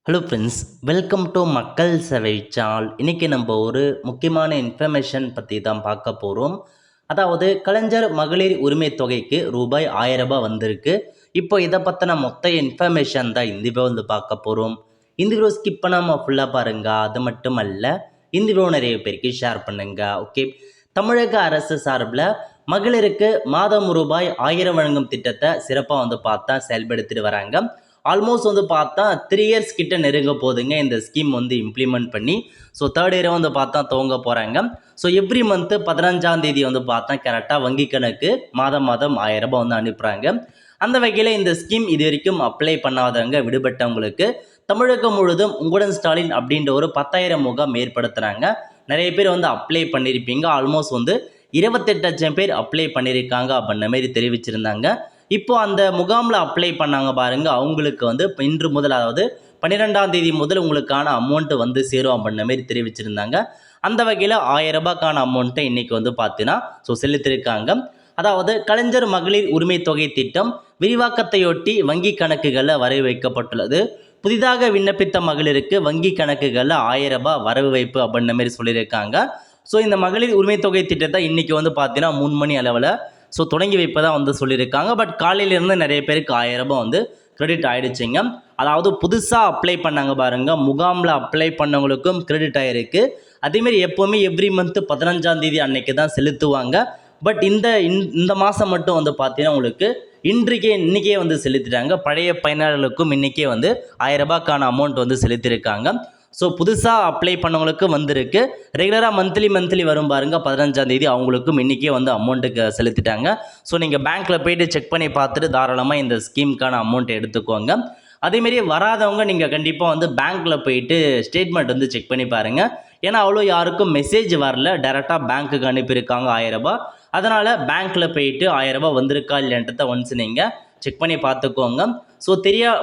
Hello friends, welcome to மக்கள் சேவை channel. இன்றைக்கி நம்ம ஒரு முக்கியமான இன்ஃபர்மேஷன் பற்றி தான் பார்க்க போகிறோம். அதாவது கலைஞர் மகளிர் உரிமை தொகைக்கு ரூபாய் 1000 வந்திருக்கு. இப்போ இதை பற்றின மொத்த இன்ஃபர்மேஷன் தான் இந்த வீடியோ வந்து பார்க்க போகிறோம். இந்த வீடியோ ஸ்கிப் பண்ணாமல் ஃபுல்லாக பாருங்கள். அது மட்டும் அல்ல, இந்த வீடியோ நிறைய பேருக்கு ஷேர் பண்ணுங்கள். ஓகே, தமிழக அரசு சார்பில் மகளிருக்கு மாதம் ரூபாய் 1000 வழங்கும் திட்டத்தை சிறப்பாக வந்து பார்த்தா செயல்படுத்திட்டு வராங்க. ஆல்மோஸ்ட் வந்து பார்த்தா 3 இயர்ஸ் கிட்ட நெருங்க போதுங்க இந்த ஸ்கீம் வந்து இம்ப்ளிமெண்ட் பண்ணி. ஸோ தேர்ட் இயரை வந்து பார்த்தா துவங்க போகிறாங்க. ஸோ எவ்ரி மந்த்து 15ஆம் தேதி வந்து பார்த்தா கரெக்டாக வங்கி கணக்கு மாதம் 1000 வந்து அனுப்புகிறாங்க. அந்த வகையில் இந்த ஸ்கீம் இது வரைக்கும் அப்ளை பண்ணாதவங்க விடுபட்டவங்களுக்கு தமிழகம் முழுதும் உங்களுடன் ஸ்டாலின் அப்படின்ற ஒரு 10,000 முகாம் ஏற்படுத்துகிறாங்க. நிறைய பேர் வந்து அப்ளை பண்ணியிருப்பீங்க. ஆல்மோஸ்ட் வந்து 28 லட்சம் பேர் அப்ளை பண்ணியிருக்காங்க அப்படின்ற மாதிரி தெரிவிச்சிருந்தாங்க. இப்போ அந்த முகாமில் அப்ளை பண்ணாங்க பாருங்க, அவங்களுக்கு வந்து இப்போ இன்று முதல், அதாவது 12ஆம் தேதி முதல் உங்களுக்கான அமௌண்ட்டு வந்து சேரும் அப்படின்ற மாதிரி தெரிவிச்சிருந்தாங்க. அந்த வகையில் 1000 ரூபாய்க்கான அமௌண்ட்டை இன்றைக்கி வந்து பார்த்தீங்கன்னா செலுத்தியிருக்காங்க. அதாவது கலைஞர் மகளிர் உரிமை தொகை திட்டம் விரிவாக்கத்தையொட்டி வங்கி கணக்குகளில் வரவு வைக்கப்பட்டுள்ளது. புதிதாக விண்ணப்பித்த மகளிருக்கு வங்கி கணக்குகளில் 1000 ரூபாய் வரவு வைப்பு அப்படின்ற மாதிரி சொல்லியிருக்காங்க. ஸோ இந்த மகளிர் உரிமை தொகை திட்டத்தை இன்றைக்கி வந்து பார்த்தீங்கன்னா 3 மணி அளவில் தொடங்கி வைப்பதாக வந்து சொல்லியிருக்காங்க. பட் காலையிலேருந்து நிறைய பேருக்கு 1000 ரூபாய் வந்து கிரெடிட் ஆகிடுச்சிங்க. அதாவது புதுசாக அப்ளை பண்ணாங்க பாருங்கள், முகாமில் அப்ளை பண்ணவங்களுக்கும் கிரெடிட் ஆகிருக்கு. அதேமாரி எப்போவுமே எவ்ரி மந்த்து 15ஆம் தேதி அன்னைக்கு தான் செலுத்துவாங்க. பட் இந்த மாதம் மட்டும் வந்து பார்த்தீங்கன்னா உங்களுக்கு இன்றைக்கே வந்து செலுத்திட்டாங்க. பழைய பயனாளர்களுக்கும் இன்றைக்கே வந்து 1000 ரூபாய்க்கான அமௌண்ட் வந்து செலுத்தியிருக்காங்க. ஸோ புதுசாக அப்ளை பண்ணவங்களுக்கு வந்திருக்கு. ரெகுலராக மந்த்லி வரும் பாருங்க, 15ஆம் தேதி அவங்களுக்கும் இன்றைக்கே வந்து அமௌண்ட்டுக்கு செலுத்திட்டாங்க. ஸோ நீங்கள் பேங்க்கில் போய்ட்டு செக் பண்ணி பார்த்துட்டு தாராளமாக இந்த ஸ்கீமுக்கான அமௌண்ட்டை எடுத்துக்கோங்க. அதேமாரி வராதவங்க நீங்கள் கண்டிப்பாக வந்து பேங்க்கில் போயிட்டு ஸ்டேட்மெண்ட் வந்து செக் பண்ணி பாருங்கள். ஏன்னா அவ்வளோ யாருக்கும் மெசேஜ் வரல, டைரெக்டாக பேங்க்குக்கு அனுப்பியிருக்காங்க 1000 ரூபாய். அதனால் பேங்க்கில் போயிட்டு 1000 ரூபாய் வந்திருக்கா இல்லைன்றதை ஒன்ஸ் நீங்கள் செக் பண்ணி பார்த்துக்கோங்க. ஸோ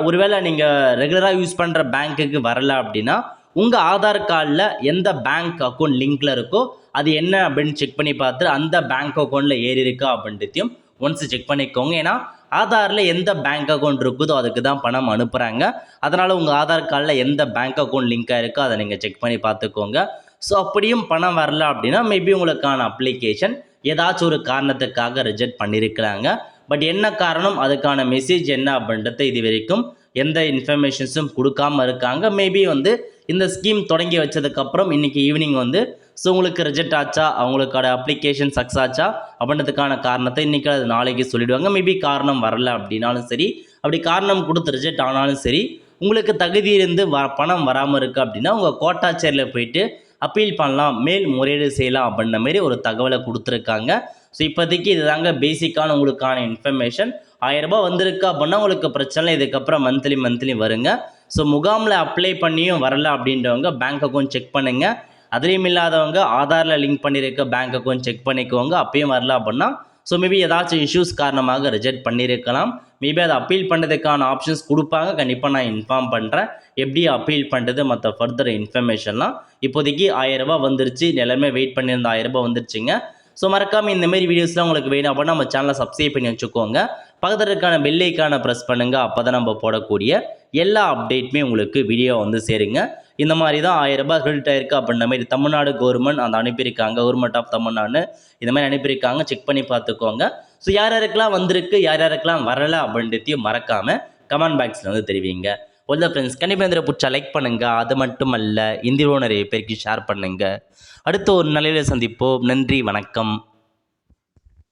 ஒருவேளை நீங்கள் ரெகுலராக யூஸ் பண்ணுற பேங்க்குக்கு வரல அப்படின்னா உங்கள் ஆதார் கார்டில் எந்த பேங்க் அக்கௌண்ட் லிங்க்கில் இருக்கோ அது என்ன அப்படின்னு செக் பண்ணி பார்த்துட்டு அந்த பேங்க் அக்கௌண்ட்டில் ஏறி இருக்கா அப்படின்றதையும் ஒன்ஸ் செக் பண்ணிக்கோங்க. ஏன்னா ஆதாரில் எந்த பேங்க் அக்கௌண்ட் இருக்குதோ அதுக்கு தான் பணம் அனுப்புகிறாங்க. அதனால் உங்கள் ஆதார் கார்டில் எந்த பேங்க் அக்கௌண்ட் லிங்காக இருக்கோ அதை நீங்கள் செக் பண்ணி பார்த்துக்கோங்க. ஸோ அப்படியும் பணம் வரல அப்படின்னா மேபி உங்களுக்கான அப்ளிகேஷன் ஏதாச்சும் ஒரு காரணத்துக்காக ரிஜெக்ட் பண்ணியிருக்கிறாங்க. பட் என்ன காரணம், அதுக்கான மெசேஜ் என்ன அப்படின்றத இது வரைக்கும் எந்த இன்ஃபர்மேஷன்ஸும் கொடுக்காமல் இருக்காங்க. மேபி வந்து இந்த ஸ்கீம் தொடங்கி வச்சதுக்கப்புறம் இன்றைக்கி ஈவினிங் வந்து ஸோ உங்களுக்கு ரிஜெக்ட் ஆச்சா, அவங்களுக்கான அப்ளிகேஷன் சக்ஸஸ் ஆச்சா அப்படின்றதுக்கான காரணத்தை இன்றைக்கி அது நாளைக்கு சொல்லிவிடுவாங்க. மேபி காரணம் வரல அப்படின்னாலும் சரி, அப்படி காரணம் கொடுத்து ரிஜெக்ட் ஆனாலும் சரி, உங்களுக்கு தகுதி இருந்து பணம் வராமல் இருக்குது அப்படின்னா உங்கள் கோட்டாட்சியரில் போயிட்டு அப்பீல் பண்ணலாம், மேல் முறையீடு செய்யலாம் அப்படின்ற மாரி ஒரு தகவலை கொடுத்துருக்காங்க. ஸோ இப்போதைக்கு இது தாங்க பேசிக்கான உங்களுக்கான இன்ஃபர்மேஷன். 1000 ரூபாய் வந்திருக்கு அப்படின்னா உங்களுக்கு பிரச்சனை, இதுக்கப்புறம் மந்த்லி வருங்க. ஸோ முகாமில் அப்ளை பண்ணியும் வரல அப்படின்றவங்க பேங்க் அக்கௌண்ட் செக் பண்ணுங்கள். அதுலேயும் இல்லாதவங்க ஆதாரில் லிங்க் பண்ணியிருக்க பேங்க் அக்கௌண்ட் செக் பண்ணிக்கோங்க. அப்பயும் வரல அப்படின்னா ஸோ மேபி ஏதாச்சும் இஷ்யூஸ் காரணமாக ரிஜெக்ட் பண்ணியிருக்கலாம். மேபி அதை அப்பீல் பண்ணுறதுக்கான ஆப்ஷன்ஸ் கொடுப்பாங்க. கண்டிப்பாக நான் இன்ஃபார்ம் பண்ணுறேன் எப்படி அப்பீல் பண்ணுறது, மற்ற ஃபர்தர் இன்ஃபர்மேஷன்லாம். இப்போதைக்கு 1000 ரூபாய் வந்துருச்சு, எல்லாமே வெயிட் பண்ணியிருந்த 1000 ரூபாய் வந்துருச்சுங்க. ஸோ மறக்காமல் இந்தமாரி வீடியோஸ்லாம் உங்களுக்கு வேணும் அப்படின்னா நம்ம சேனலை சப்ஸ்கிரைப் பண்ணி வச்சுக்கோங்க. பக்கத்தில் இருக்கான பெல் ஐக்கானை ப்ரெஸ் பண்ணுங்கள். அப்போ தான் நம்ம போடக்கூடிய எல்லா அப்டேட்டுமே உங்களுக்கு வீடியோ வந்து சேருங்க. இந்த மாதிரி தான் 1000 ரூபாய் கிரெடிட் ஆயிருக்கு அப்படின்ற மாதிரி தமிழ்நாடு கவர்மெண்ட் அந்த அனுப்பியிருக்காங்க. கவர்மெண்ட் ஆஃப் தமிழ்நாடு இந்த மாதிரி அனுப்பியிருக்காங்க. செக் பண்ணி பார்த்துக்கோங்க. ஸோ யார் யாருக்கெல்லாம் வந்திருக்கு, யார் யாருக்கெல்லாம் வரலை அப்படின்றதையும் மறக்காமல் கமெண்ட் பாக்ஸில் வந்து தெரிவிங்க. ஒல்ல ஃப்ரெண்ட்ஸ், கண்டிப்பாக இந்த பிடிச்சா லைக் பண்ணுங்கள். அது மட்டும் அல்ல, இந்த வீடியோ நிறைய பேருக்கு ஷேர் பண்ணுங்கள். அடுத்த ஒரு நிலையில் சந்திப்போம். நன்றி, வணக்கம்.